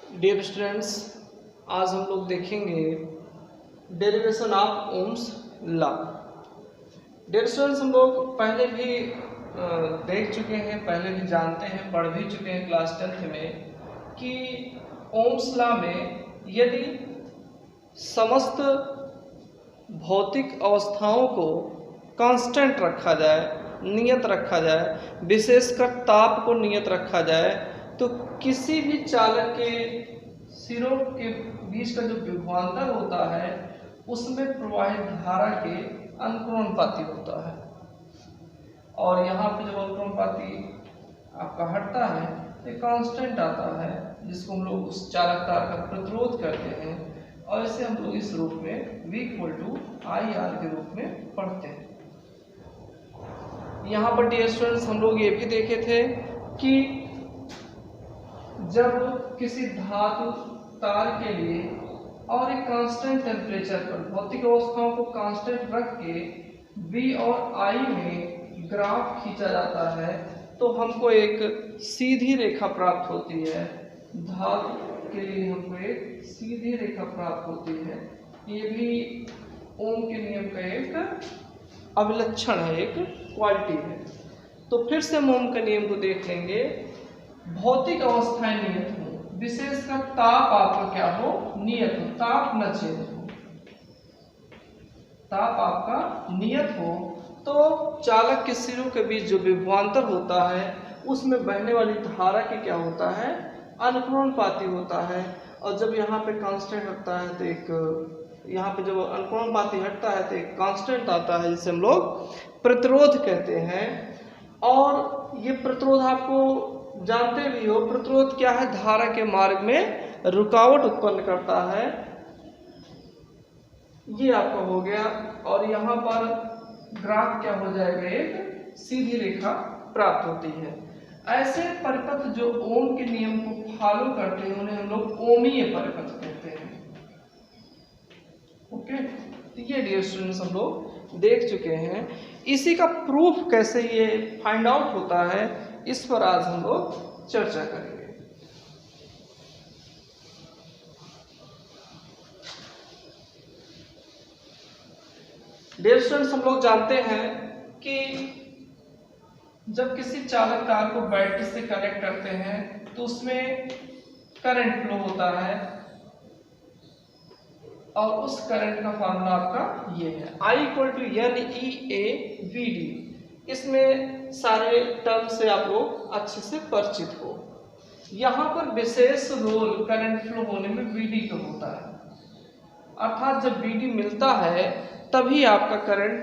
Dear students, आज हम लोग देखेंगे derivation of Ohm's law. Dear students, हम लोग पहले भी देख चुके हैं, पहले भी जानते हैं, पढ़ भी चुके हैं क्लास 10th में कि ओम्स लॉ में यदि समस्त भौतिक अवस्थाओं को कांस्टेंट रखा जाए, नियत रखा जाए, विशेषकर ताप को नियत रखा जाए, तो किसी भी चालक के सिरों के बीच का जो विभवांतर होता है उसमें प्रवाहित धारा के अनुक्रमणपाती होता है। और यहाँ पे जब अनुक्रमणपाती आपका हटता है तो कांस्टेंट आता है, जिसको हम लोग उस चालक तार का प्रतिरोध करते हैं, और इसे हम लोग इस रूप में V = IR के रूप में पढ़ते हैं। यहाँ पर डियर स्टूडेंट्स, हम लोग ये भी देखे थे कि जब किसी धातु तार के लिए और एक कांस्टेंट टेम्परेचर पर भौतिक अवस्थाओं को कांस्टेंट रख के V और I में ग्राफ खींचा जाता है तो हमको एक सीधी रेखा प्राप्त होती है। धातु के लिए हमको एक सीधी रेखा प्राप्त होती है। ये भी ओम के नियम का एक अभिलक्षण है, एक क्वालिटी है। तो फिर से हम ओम के नियम को देख लेंगे। भौतिक अवस्थाएं नियत हो, विशेषकर ताप आपका क्या हो, नियत हो, ताप न चेंज हो। ताप आपका नियत हो तो चालक के सिरों के बीच जो विभवांतर होता है उसमें बहने वाली धारा के क्या होता है, अनुक्रमणपाती होता है। और जब यहाँ पे कांस्टेंट हटता है तो एक यहाँ पे जब अनुक्रमणपाती हटता है तो एक कांस्टेंट आता है, जिसे हम लोग प्रतिरोध कहते हैं। और ये प्रतिरोध आपको जानते भी हो, प्रतिरोध क्या है, धारा के मार्ग में रुकावट उत्पन्न करता है। ये आपका हो गया। और यहाँ पर ग्राफ क्या हो जाएगा, एक सीधी रेखा प्राप्त होती है। ऐसे परिपथ जो ओम के नियम को फॉलो करते हैं उन्हें हम लोग ओमीय परिपथ कहते हैं। ओके, तो ये डियर स्टूडेंट्स हम लोग देख चुके हैं। इसी का प्रूफ कैसे ये फाइंड आउट होता है, इस पर आज हम लोग चर्चा करेंगे। डियर स्टूडेंट्स, हम लोग जानते हैं कि जब किसी चालक तार को बैटरी से कनेक्ट करते हैं तो उसमें करंट फ्लो होता है, और उस करंट का फॉर्मूला आपका ये है, I = NEAVD। इसमें सारे टर्म से आप लोग अच्छे से परिचित हो। यहाँ पर विशेष रोल करंट फ्लो होने में VD का होता है, अर्थात जब VD मिलता है तभी आपका करंट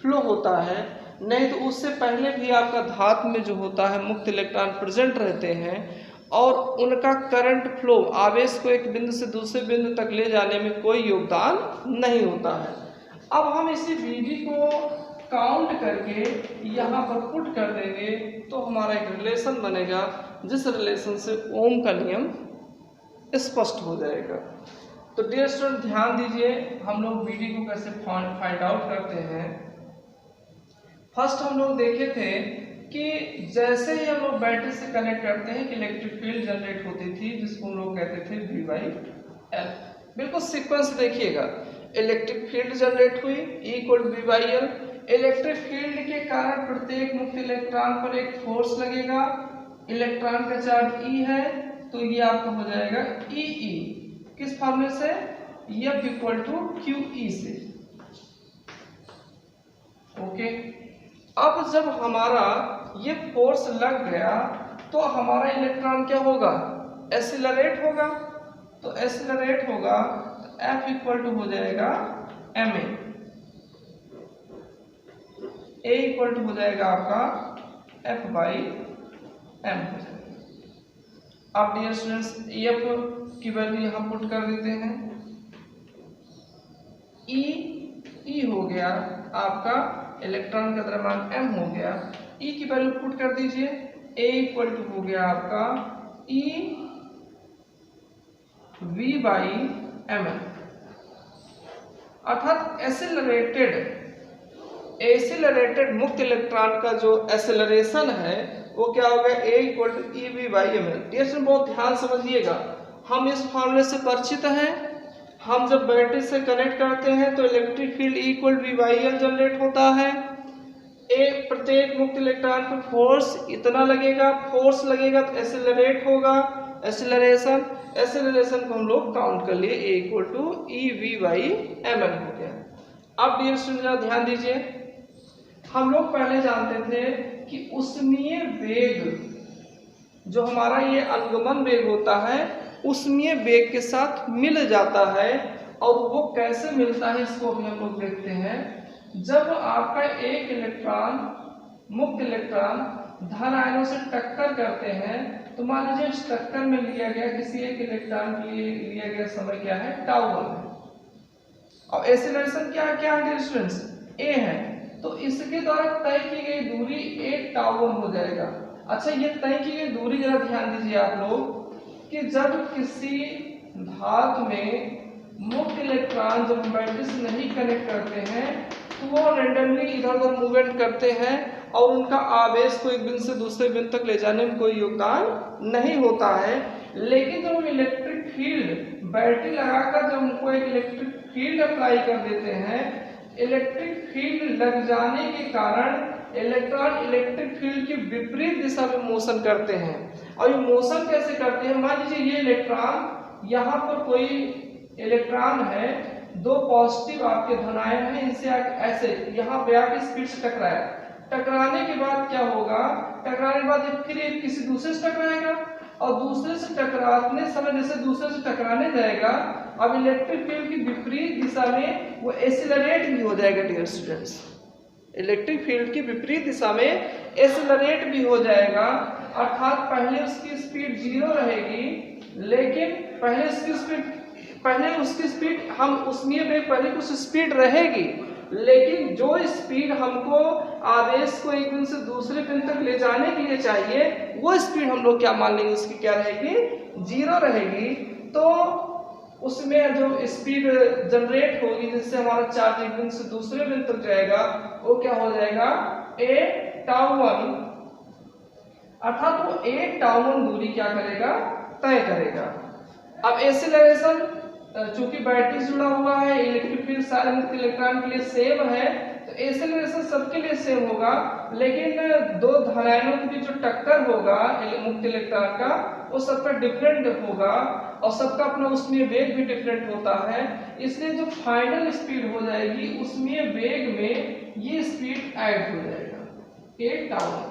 फ्लो होता है, नहीं तो उससे पहले भी आपका धातु में जो होता है मुक्त इलेक्ट्रॉन प्रेजेंट रहते हैं और उनका करंट फ्लो आवेश को एक बिंदु से दूसरे बिंदु तक ले जाने में कोई योगदान नहीं होता है। अब हम इसी VD को काउंट करके यहाँ पर पुट कर देंगे तो हमारा एक रिलेशन बनेगा, जिस रिलेशन से ओम का नियम स्पष्ट हो जाएगा। तो डियर स्टूडेंट ध्यान दीजिए, हम लोग VD को कैसे फाइंड आउट करते हैं। फर्स्ट हम लोग देखे थे कि जैसे ही हम लोग बैटरी से कनेक्ट करते हैं कि इलेक्ट्रिक फील्ड जनरेट होती थी, जिसको हम लोग कहते थे V/L। बिल्कुल सीक्वेंस देखिएगा, इलेक्ट्रिक फील्ड जनरेट हुई, E = V/L। इलेक्ट्रिक फील्ड के कारण प्रत्येक मुक्त इलेक्ट्रॉन पर एक फोर्स लगेगा। इलेक्ट्रॉन का चार्ज E है तो ये आपका हो जाएगा EE, किस फॉर्मूले से, F = QE से। ओके, अब जब हमारा ये फोर्स लग गया तो हमारा इलेक्ट्रॉन क्या होगा, एक्सीलरेट होगा। तो एक्सीलरेट होगा तो F = हो जाएगा ma, A = हो जाएगा आपका F/m हो जाएगा। अब डियर स्टूडेंट्स F की वैल्यू यहाँ पुट कर देते हैं। E हो गया आपका इलेक्ट्रॉन का द्रव्यमान m हो गया, E की वैल्यू पुट कर दीजिए, A = हो गया आपका EV/ml। अर्थात एसिलरेटेड मुक्त इलेक्ट्रॉन का जो एक्सेलरेशन है वो क्या होगा, A = EV/ml। डियर स्टूडेंट बहुत ध्यान समझिएगा, हम इस फॉर्मूले से परिचित हैं। हम जब बैटरी से कनेक्ट करते हैं तो electric field equal V/L generate होता है। एक प्रत्येक मुक्त इलेक्ट्रॉन पर फोर्स इतना लगेगा, फोर्स लगेगा तो एक्सेलरेट होगा, एक्सेलरेशन को हम लोग काउंट कर लिए, A = EV/ml हो गया। अब डियर स्टूडेंट ध्यान दीजिए, हम लोग पहले जानते थे कि ऊष्मीय वेग जो हमारा ये अनुगमन वेग होता है ऊष्मीय वेग के साथ मिल जाता है, और वो कैसे मिलता है इसको भी हम लोग देखते हैं। जब आपका एक इलेक्ट्रॉन मुक्त इलेक्ट्रॉन धन आयनों से टक्कर करते हैं तो मान लीजिए इस टक्कर में लिया गया किसी एक इलेक्ट्रॉन के लिए लिया गया समय क्या है, τ1 है, और एक्सीलरेशन क्या है स्टूडेंट्स, a है, तो इसके द्वारा तय की गई दूरी a τ1 हो जाएगा। अच्छा, ये तय की गई दूरी जरा ध्यान दीजिए आप लोग कि जब किसी धातु में मुक्त इलेक्ट्रॉन जब बैटरी से नहीं कनेक्ट करते हैं तो वो रेंडमली इधर उधर मूवमेंट करते हैं और उनका आवेश को एक बिंदु से दूसरे बिंदु तक ले जाने में कोई योगदान नहीं होता है। लेकिन जब हम इलेक्ट्रिक फील्ड बैटरी लगाकर जब उनको एक इलेक्ट्रिक फील्ड अप्लाई कर देते हैं, इलेक्ट्रिक फील्ड लग जाने के कारण इलेक्ट्रॉन इलेक्ट्रिक फील्ड की विपरीत दिशा में मोशन करते हैं। और ये मोशन कैसे करते हैं, मान लीजिए ये इलेक्ट्रॉन, यहाँ पर कोई इलेक्ट्रॉन है, दो पॉजिटिव आपके धन आयन है, इनसे ऐसे यहाँ पे आके स्पीड से टकराया, टकराने के बाद क्या होगा, टकराने के बाद ये फिर एक किसी दूसरे से टकराएगा और दूसरे से टकराने समय जैसे दूसरे से टकराने जाएगा, अब इलेक्ट्रिक फील्ड की विपरीत दिशा में वो एक्सीलरेट भी हो जाएगा डियर स्टूडेंट्स, इलेक्ट्रिक फील्ड की विपरीत दिशा में एक्सीलरेट भी हो जाएगा। अर्थात पहले उसकी स्पीड 0 रहेगी, लेकिन पहले उसकी स्पीड हम ऊष्मीय वेग पहले कुछ स्पीड रहेगी, लेकिन जो स्पीड हमको आवेश को एक बिंदु से दूसरे बिंदु तक ले जाने के लिए चाहिए वो स्पीड हम लोग क्या मान लेंगे, उसकी क्या रहेगी, 0 रहेगी। तो उसमें जो स्पीड जनरेट होगी जिससे हमारा चार्ज एक बिंदु से दूसरे बिंदु तक जाएगा वो क्या हो जाएगा, a τ1, अर्थात वो a τ1 दूरी क्या करेगा, तय करेगा। अब एक्सीलरेशन चूंकि बैटरी जुड़ा हुआ है, इलेक्ट्रिक फील्ड सारे मुक्त इलेक्ट्रॉन के लिए सेम है, तो एक्सीलरेशन सबके लिए सेम होगा, लेकिन दो धनायनों के बीच जो टक्कर होगा मुक्त इलेक्ट्रॉन का वो सबका डिफरेंट होगा और सबका अपना ऊष्मीय वेग भी डिफरेंट होता है। इसलिए जो फाइनल स्पीड हो जाएगी ऊष्मीय वेग में ये स्पीड ऐड हो जाएगा, a τ1।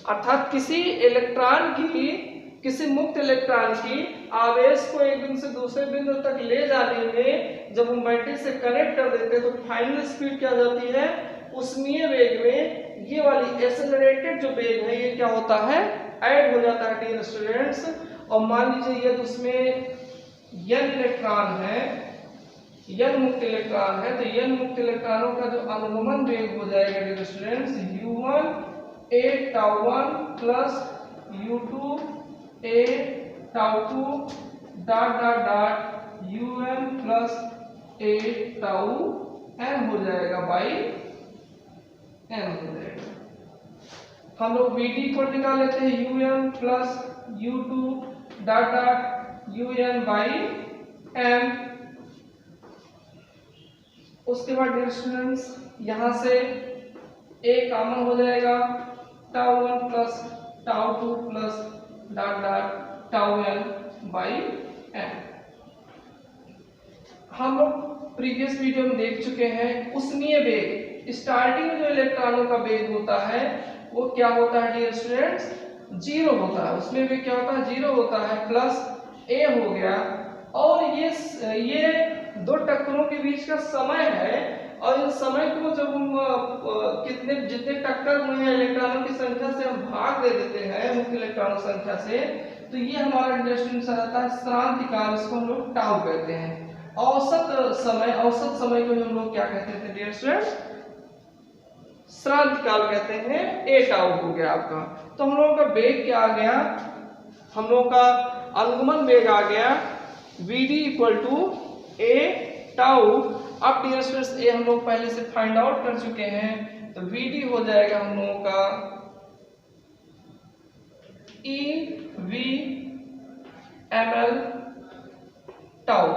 अर्थात किसी मुक्त इलेक्ट्रॉन की आवेश को एक बिंदु से दूसरे बिंदु तक ले जाने में जब हम बैटरी से कनेक्ट कर देते हैं तो फाइनल स्पीड क्या जाती है, ऊष्मीय वेग में ये वाली एक्सेलरेटेड जो वेग है ये क्या होता है, ऐड हो जाता है डियर स्टूडेंट्स। और मान लीजिए ये उसमें n इलेक्ट्रॉन है, n मुक्त इलेक्ट्रॉन है, तो n मुक्त इलेक्ट्रॉनों का जो अनुगमन वेग हो जाएगा dear students u1 a τ1 plus u2 a τ2 um plus a τm हो जाएगा बाई m हो जाएगा। हम लोग Vd को निकाल लेते हैं um plus u2 um by m। उसके बाद डियर स्टूडेंट्स यहाँ से a कॉमन हो जाएगा, τ1 plus τ2 plus τm by m। हम लोग प्रीवियस वीडियो में देख चुके हैं ऊष्मीय वेग, स्टार्टिंग में जो इलेक्ट्रॉनों का वेग होता है वो क्या होता है डियर स्टूडेंट्स, 0 होता है, उसमें वेग क्या होता है, 0 होता है, प्लस a हो गया। और ये दो टक्करों के बीच का समय है, और इन समय को जब हम जितने टक्कर हुए हैं इलेक्ट्रॉनों की संख्या से हम भाग दे देते हैं मुक्त इलेक्ट्रॉनों की संख्या से, तो ये हमारा इंटरेस्टिंग सा रहता है श्रांतिकाल, इसको हम लोग टाउ कहते हैं। औसत समय को हम लोग क्या कहते थे डियर स्टूडेंट्स, श्रांतिकाल कहते हैं, a टाउ हो गया आपका। तो हम लोगों का वेग क्या आ गया, हम लोगों का अनुगमन वेग आ गया Vd = a टाउ। अब डियर स्टूडेंट्स ये हम लोग पहले से फाइंड आउट कर चुके हैं, तो Vd हो जाएगा हम लोगों का ml टाउ।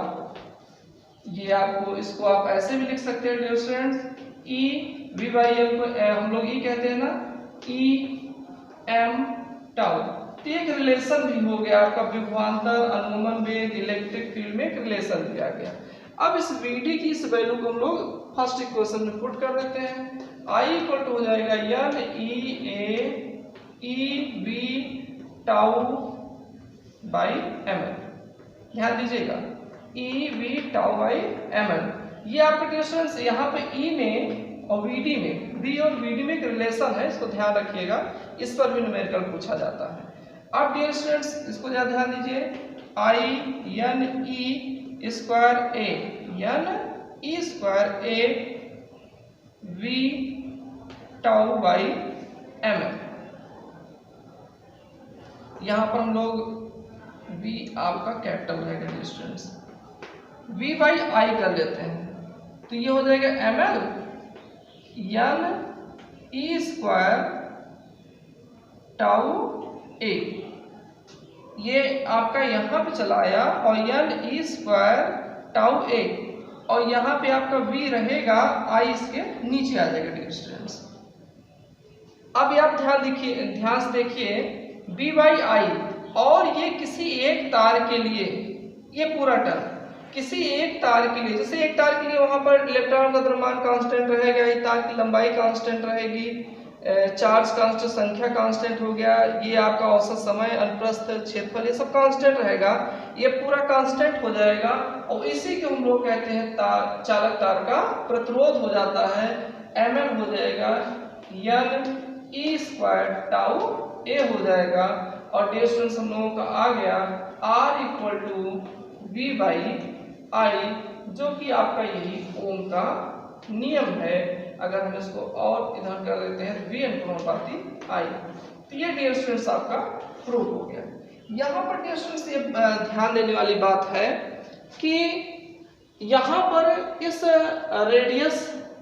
ये आपको, इसको आप ऐसे भी लिख सकते हैं dear students, E V by L को हम लोग ई कहते हैं ना, ई एम टाउ। तो एक रिलेशन भी हो गया आपका, विभवांतर, अनुगमन वेग, इलेक्ट्रिक फील्ड में एक रिलेशन भी आ गया। अब इस वीडी की इस वैल्यू को हम लोग फर्स्ट इक्वेशन में पुट कर देते हैं। आई इक्वल टू हो जाएगा N E A E V tau by M L. ध्यान दीजिएगा, E V tau by M L. ये आपके क्वेश्चन यहाँ पे ई में और वीडी में, वी और वीडी में एक रिलेशन है, इसको ध्यान रखिएगा, इस पर भी न्यूमेरिकल पूछा जाता है। अब डियर स्टूडेंट्स इसको ध्यान दीजिए, I N E square A, N E square A V tau by M L. यहां पर हम लोग वी आपका कैपिटल रहेगा dear students, V by I कर लेते हैं, तो ये हो जाएगा M L N E square tau A. ये आपका यहाँ पे चला आया और N E square tau A, और यहाँ पे आपका v रहेगा, आई इसके नीचे आ जाएगा डियर स्टूडेंट्स। अब ये आप ध्यान से देखिए, v बाई आई, और ये किसी एक तार के लिए, ये पूरा टर्म किसी एक तार के लिए, जैसे एक तार के लिए वहां पर इलेक्ट्रॉन का द्रव्यमान कांस्टेंट रहेगा, ये तार की लंबाई कांस्टेंट रहेगी, चार्ज कांस्टेंट, संख्या कांस्टेंट हो गया, ये आपका औसत समय, अनुप्रस्थ, क्षेत्रफल, ये सब कांस्टेंट रहेगा, ये पूरा कांस्टेंट हो जाएगा। और इसी को हम लोग कहते हैं तार, चालक तार का प्रतिरोध हो जाता है, ml हो जाएगा एन ई स्क्वायर टाउ ए हो जाएगा। और डियर स्टूडेंट्स हम लोगों का आ गया R equal to V by I, जो कि आपका यही ओम का नियम है। अगर हम इसको और इधर कर लेते हैं, वी अनुपाती आई, तो ये डियर स्टूडेंट्स आपका प्रूफ हो गया। यहाँ पर डियर स्टूडेंट्स ये ध्यान देने वाली बात है कि यहाँ पर इस रेडियस,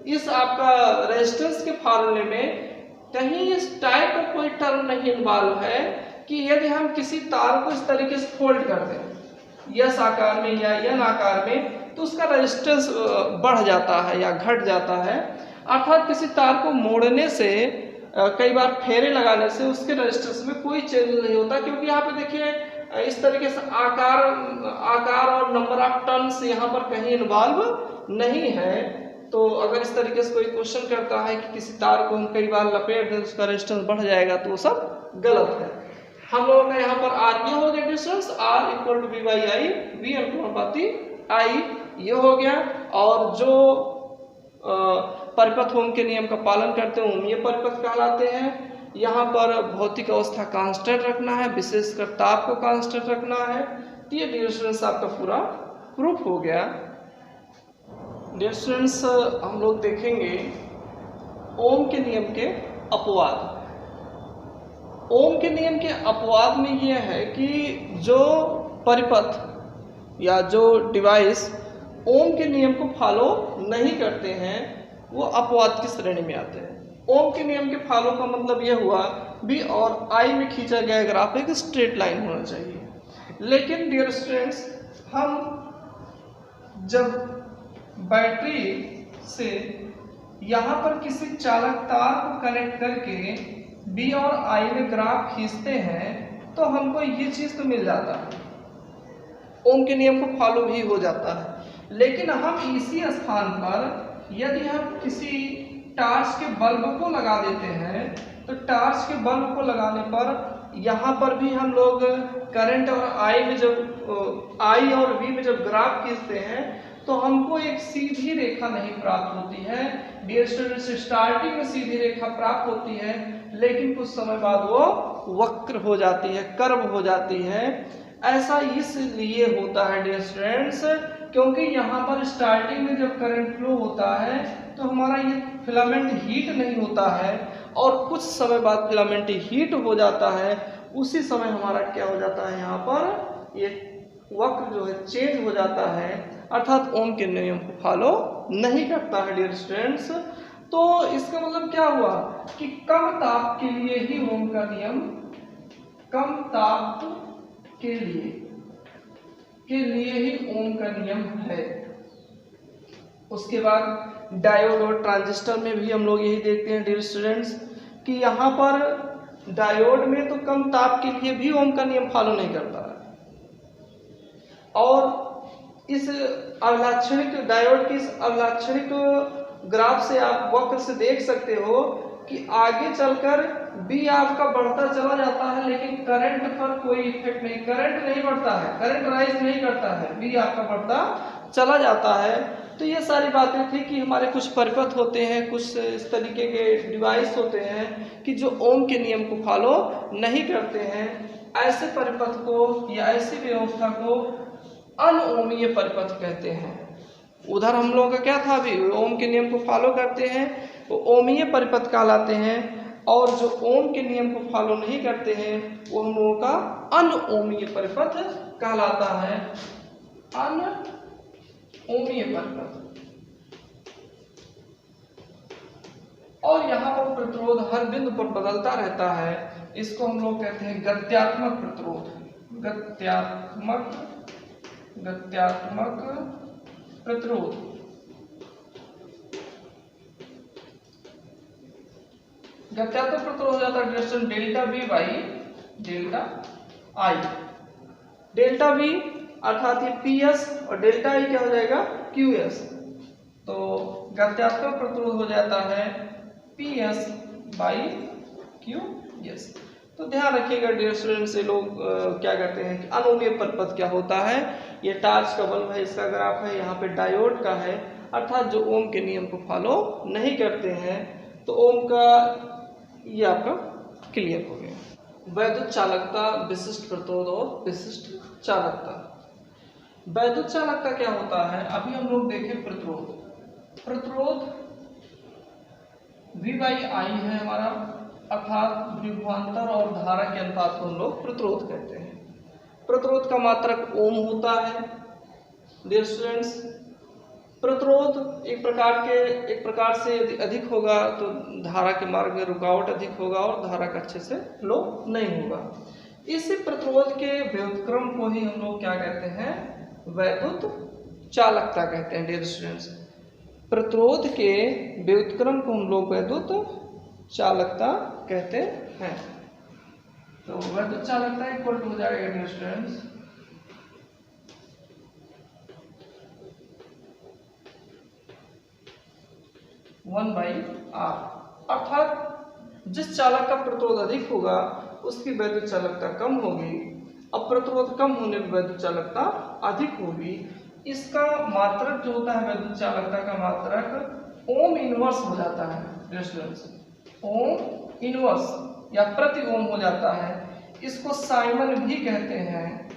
इस आपका रेजिस्टेंस के फॉर्मूले में कहीं इस टाइप का कोई टर्म नहीं इन्वॉल्व है कि यदि हम किसी तार को इस तरीके से फोल्ड कर दें यस आकार में या एन आकार में, तो उसका रेजिस्टेंस बढ़ जाता है या घट जाता है। अर्थात किसी तार को मोड़ने से, कई बार फेरे लगाने से उसके रेजिस्टेंस में कोई चेंज नहीं होता, क्योंकि यहाँ पे देखिए इस तरीके से आकार और नंबर ऑफ टर्न्स यहाँ पर कहीं इन्वॉल्व नहीं है। तो अगर इस तरीके से कोई क्वेश्चन करता है कि किसी तार को हम कई बार लपेट दें उसका रेजिस्टेंस बढ़ जाएगा, तो वो सब गलत है। हम लोगों का यहाँ पर आर ये हो गया distance, R equal to V by I, V अनुपाती आई, ये हो गया। और जो परिपथ ओम के नियम का पालन करते हैं ओम ये परिपथ कहलाते हैं। यहाँ पर भौतिक अवस्था कांस्टेंट रखना है, विशेषकर ताप को कांस्टेंट रखना है। तो ये डियर स्टूडेंट्स आपका पूरा प्रूफ हो गया। डियर स्टूडेंट्स हम लोग देखेंगे ओम के नियम के अपवाद। ओम के नियम के अपवाद में यह है कि जो परिपथ या जो डिवाइस ओम के नियम को फॉलो नहीं करते हैं वो अपवाद की श्रेणी में आते हैं। ओम के नियम के फॉलो का मतलब यह हुआ बी और आई में खींचा गया ग्राफ एक स्ट्रेट लाइन होना चाहिए। लेकिन डियर स्टूडेंट्स हम जब बैटरी से यहाँ पर किसी चालक तार को कनेक्ट करके बी और आई में ग्राफ खींचते हैं तो हमको ये चीज तो मिल जाता है, ओम के नियम को फॉलो भी हो जाता है। लेकिन हम इसी स्थान पर यदि हम किसी टार्च के बल्ब को लगा देते हैं तो टार्च के बल्ब को लगाने पर यहाँ पर भी हम लोग करंट और आई में जब आई और वी में जब ग्राफ खींचते हैं तो हमको एक सीधी रेखा नहीं प्राप्त होती है। डियर स्टूडेंट्स स्टार्टिंग में सीधी रेखा प्राप्त होती है लेकिन कुछ समय बाद वो वक्र हो जाती है, कर्व हो जाती है। ऐसा इसलिए होता है डियर स्टूडेंट्स क्योंकि यहाँ पर स्टार्टिंग में जब करंट फ्लो होता है तो हमारा ये फिलामेंट हीट नहीं होता है और कुछ समय बाद फिलामेंट हीट हो जाता है। उसी समय हमारा क्या हो जाता है, यहाँ पर ये वक्र जो है चेंज हो जाता है, अर्थात ओम के नियम को फॉलो नहीं करता है डियर स्टूडेंट्स। तो इसका मतलब क्या हुआ कि कम ताप के लिए ही ओम का नियम, कम ताप के लिए के लिए ही ओम का नियम है। उसके बाद डायोड और ट्रांजिस्टर में भी हम लोग यही देखते हैं डियर स्टूडेंट्स कि यहाँ पर डायोड में तो कम ताप के लिए भी ओम का नियम फॉलो नहीं करता है। और इस अलाक्षणिक डायोड की इस अलाक्षणिक ग्राफ से आप वक्र से देख सकते हो कि आगे चलकर बी आपका बढ़ता चला जाता है, लेकिन करंट पर कोई इफेक्ट नहीं, करंट नहीं बढ़ता है, करंट राइज नहीं करता है, बी आपका बढ़ता चला जाता है। तो ये सारी बातें थी कि हमारे कुछ परिपथ होते हैं, कुछ इस तरीके के डिवाइस होते हैं कि जो ओम के नियम को फॉलो नहीं करते हैं। ऐसे परिपथ को या ऐसी व्यवस्था को अनओमीय परिपथ कहते हैं। उधर हम लोगों का क्या था, अभी ओम के नियम को फॉलो करते हैं वो ओमीय परिपथ कहलाते हैं, और जो ओम के नियम को फॉलो नहीं करते हैं वो हम लोगों का अनओमीय परिपथ कहलाता है। अनओमीय परिपथ। और यहाँ पर प्रतिरोध हर बिंदु पर बदलता रहता है, इसको हम लोग कहते हैं गत्यात्मक प्रतिरोध। गत्यात्मक प्रतिरोध। गत्यात्मक प्रतिरोध हो जाता है delta we by delta I. Delta we अर्थात ये पी एस और डेल्टा आई क्या हो जाएगा, क्यू एस। तो गत्यात्मक प्रतिरोध हो जाता है P S by Q S. तो ध्यान रखिएगा डियर स्टूडेंट्स, ये लोग क्या करते हैं कि अनओमीय परिपथ क्या होता है। ये टार्च का बल्ब है, इसका ग्राफ है, यहाँ पे डायोड का है, अर्थात जो ओम के नियम को फॉलो नहीं करते हैं। तो ओम का ये आपका क्लियर हो गया। वैद्युत चालकता, विशिष्ट प्रतिरोध और विशिष्ट चालकता। वैद्युत चालकता क्या होता है, अभी हम लोग देखें प्रतिरोध। प्रतिरोध V बाई आई है हमारा, अर्थात विभवांतर और धारा के अनुपात को हम लोग प्रतिरोध कहते हैं। प्रतिरोध का मात्रक ओम होता है डियर स्टूडेंट्स। प्रतिरोध एक प्रकार से यदि अधिक होगा तो धारा के मार्ग में रुकावट अधिक होगा और धारा का अच्छे से फ्लो नहीं होगा। इसी प्रतिरोध के व्युत्क्रम को ही हम लोग क्या कहते हैं, वैद्युत चालकता कहते हैं डियर स्टूडेंट्स। प्रतिरोध के व्युत्क्रम को हम लोग वैद्युत चालकता कहते हैं। तो वैद्युत चालकता इक्वल टू हो जाएगा dear students one by R, अर्थात जिस चालक का प्रतिरोध अधिक होगा उसकी वैद्युत चालकता कम होगी। अब प्रतिरोध कम होने पर वैद्युत चालकता अधिक होगी। इसका मात्रक जो होता है वैद्युत चालकता का मात्रक ओम इनवर्स हो जाता है स्टूडेंट्स, ओम इनवर्स या प्रति ओम हो जाता है। इसको साइमन भी कहते हैं,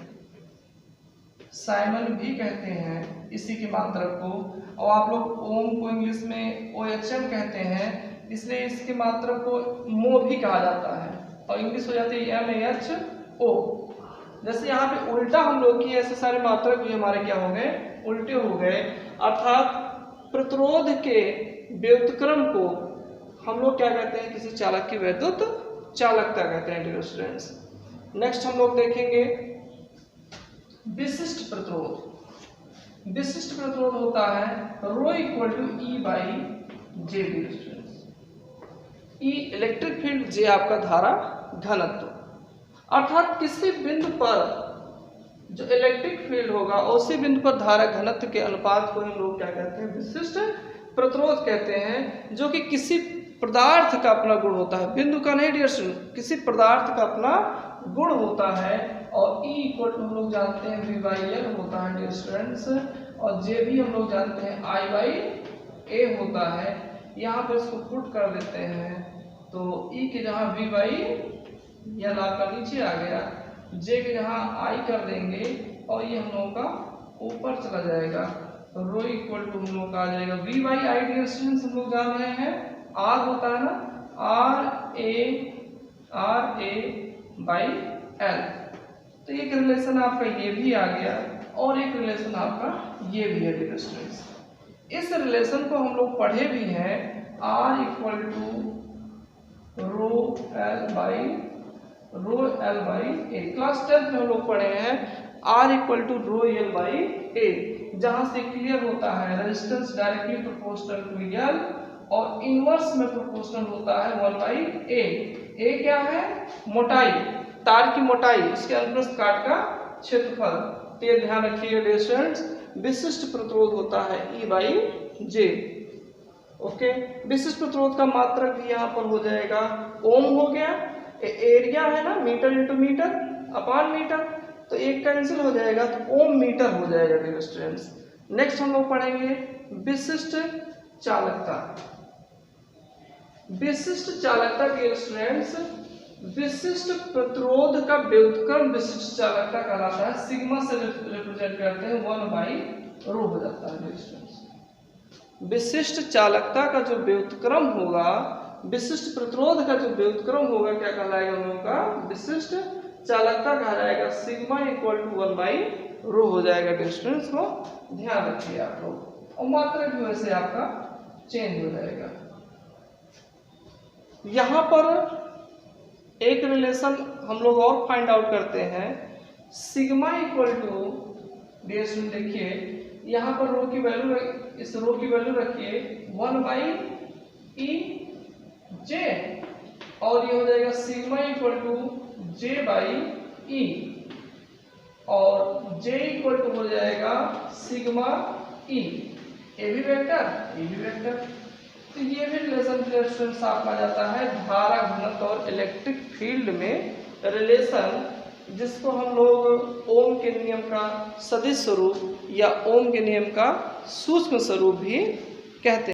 साइमन भी कहते हैं इसी के मात्रक को। और आप लोग ओम को इंग्लिश में OHM कहते हैं, इसलिए इसके मात्रक को मो भी कहा जाता है और इंग्लिश हो जाती है MAHO। जैसे यहाँ पे उल्टा हम लोग किए, ऐसे सारे मात्रक भी हमारे क्या हो गए, उल्टे हो गए। अर्थात प्रतिरोध के व्युत्क्रम को हम लोग क्या कहते हैं, किसी चालक की वैद्युत चालकता कहते हैं डियर स्टूडेंट्स। नेक्स्ट हम लोग देखेंगे विशिष्ट प्रतिरोध। विशिष्ट प्रतिरोध होता है rho equal to E by J dear students. E electric field, J आपका धारा घनत्व। अर्थात किसी बिंदु पर जो इलेक्ट्रिक फील्ड होगा उसी बिंदु पर धारा घनत्व के अनुपात को हम लोग क्या कहते हैं, विशिष्ट प्रतिरोध कहते हैं। जो कि किसी पदार्थ का अपना गुण होता है, बिंदु का नहीं डियर स्टूडेंट, किसी पदार्थ का अपना गुण होता है। और E इक्वल टू हम लोग जानते हैं V बाई L होता है डियर स्टूडेंट्स, और J भी हम लोग जानते हैं I बाई A होता है। यहाँ पर इसको पुट कर देते हैं तो E के जहाँ V बाई L आपका नीचे आ गया, J के जहाँ I कर देंगे और ये हम लोगों का ऊपर चला जाएगा। तो रो इक्वल टू हम लोग का आ जाएगा V by I dear students, हम लोग जान रहे हैं R होता है ना, R A बाई L। तो एक रिलेशन आपका ये भी आ गया और एक रिलेशन आपका ये भी है डियर स्टूडेंट्स। इस रिलेशन को हम लोग पढ़े भी हैं, R equal to rho L by A। Class 10th में हम लोग पढ़े हैं R equal to rho L by A, जहां से क्लियर होता है resistance directly proportional to L और इनवर्स में प्रोपोर्शनल होता है 1 बाई ए। ए क्या है? मोटाई, तार की मोटाई, इसके अनुप्रस्थ काट का क्षेत्रफल। तो ये ध्यान रखिएगा डियर स्टूडेंट्स, विशिष्ट प्रतिरोध होता है E बाई जे। ओके, विशिष्ट प्रतिरोध का मात्रक भी यहाँ पर हो जाएगा ओम हो गया, एरिया है ना metre into metre upon metre, तो एक कैंसिल हो जाएगा तो ओम मीटर हो जाएगा डियर स्टूडेंट्स। नेक्स्ट हम लोग पढ़ेंगे विशिष्ट चालकता। विशिष्ट चालकता डियर स्टूडेंट्स, विशिष्ट प्रतिरोध का व्युत्क्रम विशिष्ट चालकता कहलाता है। सिग्मा से रिप्रेजेंट करते हैं 1 बाई रो हो जाता है डियर स्टूडेंट्स। विशिष्ट चालकता का जो व्युत्क्रम होगा, विशिष्ट प्रतिरोध का जो व्युत्क्रम होगा क्या कहलाएगा हम लोगों का? विशिष्ट चालकता कहलाएगा। Sigma equal to 1 by rho हो जाएगा डियर स्टूडेंट्स, को ध्यान रखिए आप लोग, और मात्रक भी वैसे आपका चेंज हो जाएगा। यहां पर एक रिलेशन हम लोग और फाइंड आउट करते हैं, sigma equal to dear student देखिए यहाँ पर रो की वैल्यू, इस रो की वैल्यू रखिए 1 बाई ई जे, और ये हो जाएगा sigma equal to J by E, और जे इक्वल टू हो जाएगा सिग्मा ई। ए भी वेक्टर, ए भी वेक्टर, तो ये भी रिलेशन साफ आ जाता है धारा घनत्व और इलेक्ट्रिक फील्ड में रिलेशन, जिसको हम लोग ओम के नियम का सदिश स्वरूप या ओम के नियम का सूक्ष्म स्वरूप भी कहते हैं।